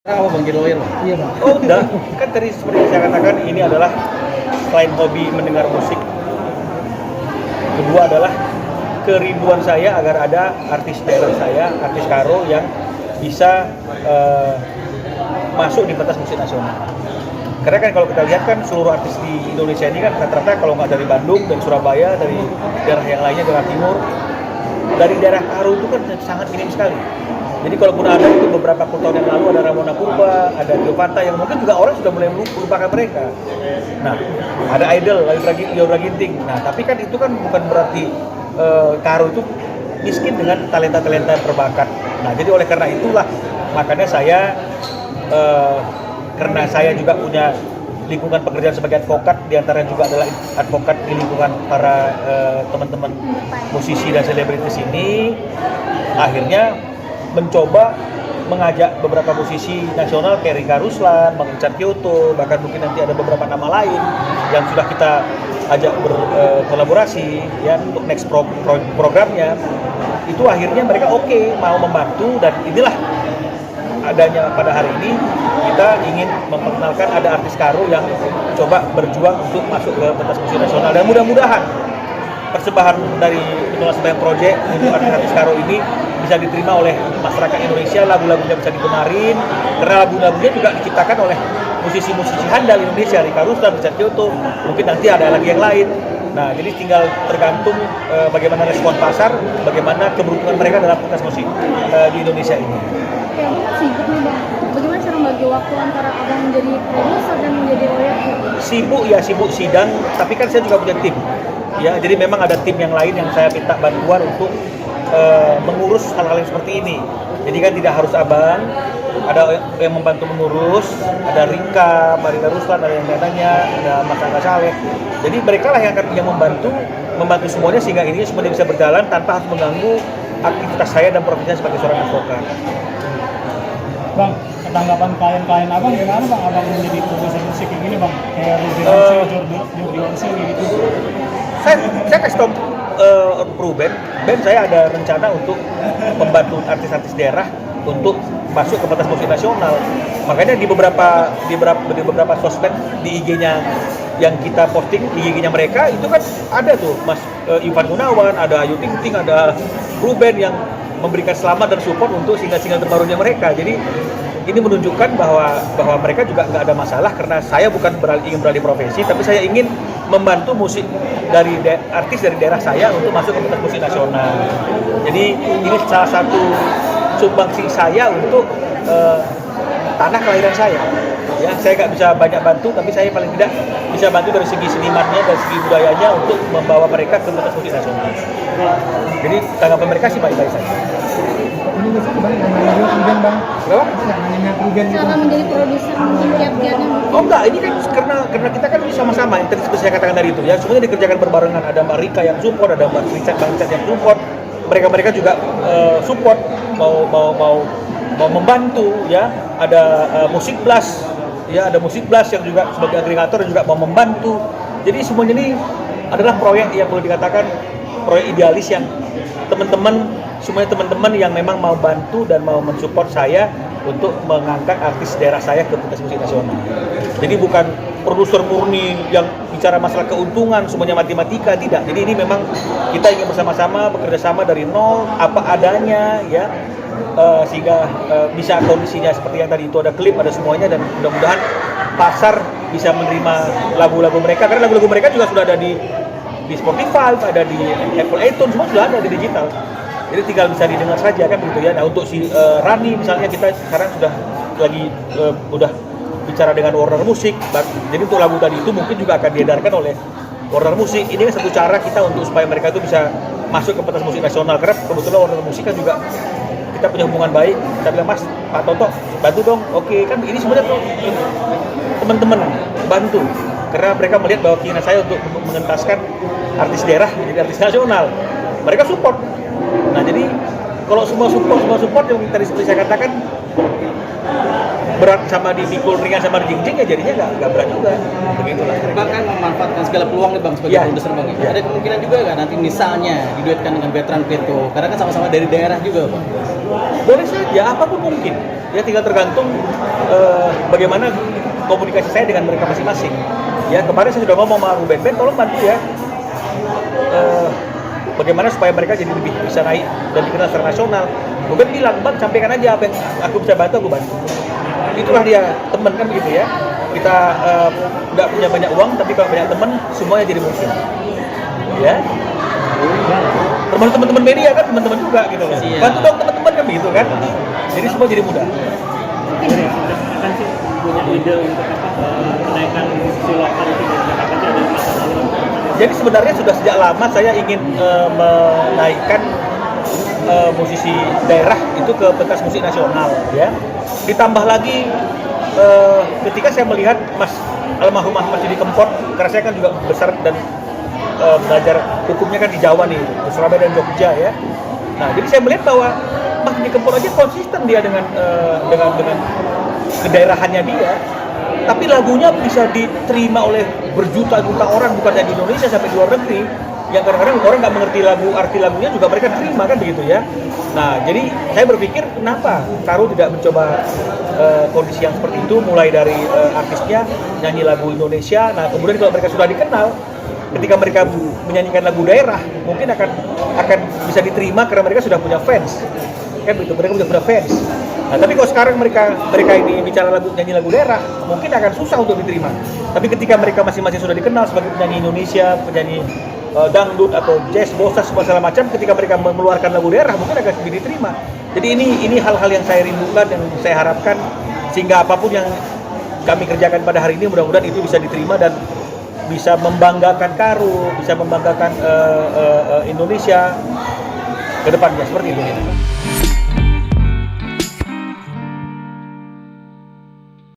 Apa Bang Giroir? Iya Bang. Oh udah, kan tadi seperti yang saya katakan ini adalah selain hobi mendengar musik, kedua adalah kerinduan saya agar ada artis daerah saya, artis Karo yang bisa masuk di pentas musik nasional. Karena kan kalau kita lihat kan seluruh artis di Indonesia ini kan rata-rata kalau nggak dari Bandung, dari Surabaya, dari daerah yang lainnya, daerah timur, dari daerah Karo itu kan sangat minim sekali. Jadi kalaupun ada itu beberapa tahun yang lalu ada Ramona Purba, ada Giovanna yang mungkin juga orang sudah mulai melupakan mereka. Nah, ada Idol, Yora Ginting. Nah, tapi kan itu kan bukan berarti Karo itu miskin dengan talenta-talenta berbakat. Nah, jadi oleh karena itulah makanya saya karena saya juga punya lingkungan pekerjaan sebagai advokat, diantaranya juga adalah advokat di lingkungan para teman-teman musisi dan selebritis ini, akhirnya mencoba mengajak beberapa musisi nasional kayak Rika Ruslan, Bang Richard Kyoto, bahkan mungkin nanti ada beberapa nama lain yang sudah kita ajak berkolaborasi ya untuk next programnya. Itu akhirnya mereka oke, mau membantu, dan inilah adanya pada hari ini kita ingin memperkenalkan ada artis Karo yang coba berjuang untuk masuk ke pentas musik nasional, dan mudah-mudahan persembahan dari Penulis Sembahyang Project untuk artis Karo ini bisa diterima oleh masyarakat Indonesia, lagu-lagunya bisa digemarin, karena lagu-lagunya juga diciptakan oleh musisi-musisi handal Indonesia, Rika Ruslan, Richard Kyoto, mungkin nanti ada lagi yang lain. Nah, jadi tinggal tergantung bagaimana respon pasar, bagaimana keberuntungan mereka dalam pentas musik di Indonesia ini. Oke, sibuk nih Bang. Bagaimana cara bagi waktu antara Abang menjadi produser dan menjadi lawyer? Sibuk sidang, tapi kan saya juga punya tim. Ya, jadi memang ada tim yang lain yang saya minta bantuan untuk mengurus hal-hal yang seperti ini. Jadi kan tidak harus abang, ada yang membantu mengurus, ada Rika, Marina Ruslan, ada yang lainnya, ada Mas Angga Saleh. Jadi mereka lah yang akan membantu semuanya sehingga ini semuanya bisa berjalan tanpa harus mengganggu aktivitas saya dan profesinya sebagai seorang advokat. Bang, tanggapan klien-klien Abang gimana Bang? Abang menjadi produser musik yang ini Bang? Kayak Rudy Onsi, Jordi Onsi gitu. Saya kasih tau Ruben, saya ada rencana untuk membantu artis-artis daerah untuk masuk ke pentas musik nasional. Makanya di beberapa sosmed di IG-nya yang kita posting, di IG-nya mereka itu kan ada tuh Mas Ivan Gunawan, ada Ayu Ting Ting, ada Ruben yang memberikan selamat dan support untuk single-single terbarunya mereka. Jadi ini menunjukkan bahwa mereka juga nggak ada masalah, karena saya bukan ingin beralih profesi, tapi saya ingin membantu musik dari artis dari daerah saya untuk masuk ke pentas musik nasional. Jadi ini salah satu sumbangsi saya untuk tanah kelahiran saya. Ya, saya nggak bisa banyak bantu, tapi saya paling tidak bisa bantu dari segi senimannya dan segi budayanya untuk membawa mereka ke pentas musik nasional. Jadi tanggapan mereka sih baik-baik saja. Ini musik Bang, namanya Ruben Bang. Kenapa? Namanya Ruben gitu. Selama menjadi produser mungkin tiap-tiapnya mungkin. Oh enggak, ini kan karena kita kan sama-sama yang tadi seperti saya katakan tadi itu ya, semuanya dikerjakan berbarengan. Ada Mbak Rika yang support, ada Mbak Richard yang support, mereka juga support mau membantu ya. Ada Musik Blast ya, ada Musik Blast yang juga sebagai agregator dan juga mau membantu. Jadi semuanya ini adalah proyek yang boleh dikatakan proyek idealis yang semuanya teman-teman yang memang mau bantu dan mau mensupport saya untuk mengangkat artis daerah saya ke pentas musik nasional. Jadi bukan produser murni yang bicara masalah keuntungan, semuanya matematika, tidak. Jadi ini memang kita ingin bersama-sama bekerja sama dari nol, apa adanya ya, sehingga bisa kondisinya seperti yang tadi itu, ada klip, ada semuanya, dan mudah-mudahan pasar bisa menerima lagu-lagu mereka, karena lagu-lagu mereka juga sudah ada di Spotify, ada di Apple iTunes, semua sudah ada di digital. Jadi tinggal bisa didengar saja kan begitu ya. Nah, untuk si Rani misalnya kita sekarang sudah lagi udah bicara dengan Warner Music. Jadi untuk lagu tadi itu mungkin juga akan diedarkan oleh Warner Music. Ini kan satu cara kita untuk supaya mereka itu bisa masuk ke pentas musik nasional. Karena kebetulan Warner Music kan juga kita punya hubungan baik. Kita bilang, Mas, Pak Toto, bantu dong. Oke, kan ini sebenarnya teman-teman bantu. Karena mereka melihat bahwa keinginan saya untuk mengentaskan artis daerah menjadi artis nasional. Mereka support. Nah, jadi kalau semua support yang tadi seperti saya katakan, berat sama dipikul, ringan sama dijingjing ya jadinya nggak berat juga. Begitulah. Bang kan memanfaatkan segala peluang nih bang sebagai Ya. produser bang. Ya. Ada kemungkinan juga nggak nanti misalnya diduetkan dengan Bertrand Pietro, karena kan sama-sama dari daerah juga bang. Boleh saja, apapun mungkin. Ya tinggal tergantung bagaimana komunikasi saya dengan mereka masing-masing. Ya kemarin saya sudah ngomong sama Ruben, Ben tolong bantu ya. Bagaimana supaya mereka jadi lebih bisa naik dan dikenal secara nasional. Ruben bilang, Bang sampaikan aja apa yang aku bisa bantu, aku bantu. Itulah dia teman kan begitu ya. Kita nggak punya banyak uang, tapi kalau banyak teman semuanya jadi mungkin. Ya. Termasuk teman-teman media kan teman-teman juga gitu loh. Iya. Bantu dong teman-teman kan begitu kan. Jadi semua jadi mudah. Jadi kan sih punya ide untuk menaikkan musisi lokal itu di Jakarta sih ada masalah. Jadi sebenarnya sudah sejak lama saya ingin menaikkan musisi daerah itu ke pentas musik nasional ya. Ditambah lagi ketika saya melihat almarhum Mas Didi Kempot, karena saya kan juga besar dan belajar hukumnya kan di Jawa nih, di Surabaya dan Jogja ya. Nah, jadi saya melihat bahwa Mas Didi Kempot aja konsisten dia dengan kedaerahannya dia. Tapi lagunya bisa diterima oleh berjuta-juta orang, bukan hanya di Indonesia sampai di luar negeri. Yang kadang-kadang orang nggak mengerti arti lagunya juga mereka terima kan begitu ya. Nah, jadi saya berpikir kenapa Karo tidak mencoba kondisi yang seperti itu, mulai dari artisnya nyanyi lagu Indonesia. Nah, kemudian kalau mereka sudah dikenal, ketika mereka menyanyikan lagu daerah, mungkin akan bisa diterima karena mereka sudah punya fans. Kan begitu, mereka sudah punya fans. Nah, tapi kalau sekarang mereka ini bicara nyanyi lagu daerah, mungkin akan susah untuk diterima. Tapi ketika mereka masing-masing sudah dikenal sebagai penyanyi Indonesia, penyanyi dangdut atau jazz, bossa, segala macam, ketika mereka mengeluarkan lagu daerah, mungkin akan lebih diterima. Jadi ini hal-hal yang saya rindukan dan saya harapkan, sehingga apapun yang kami kerjakan pada hari ini, mudah-mudahan itu bisa diterima dan bisa membanggakan Karo, bisa membanggakan Indonesia ke depannya, seperti itu.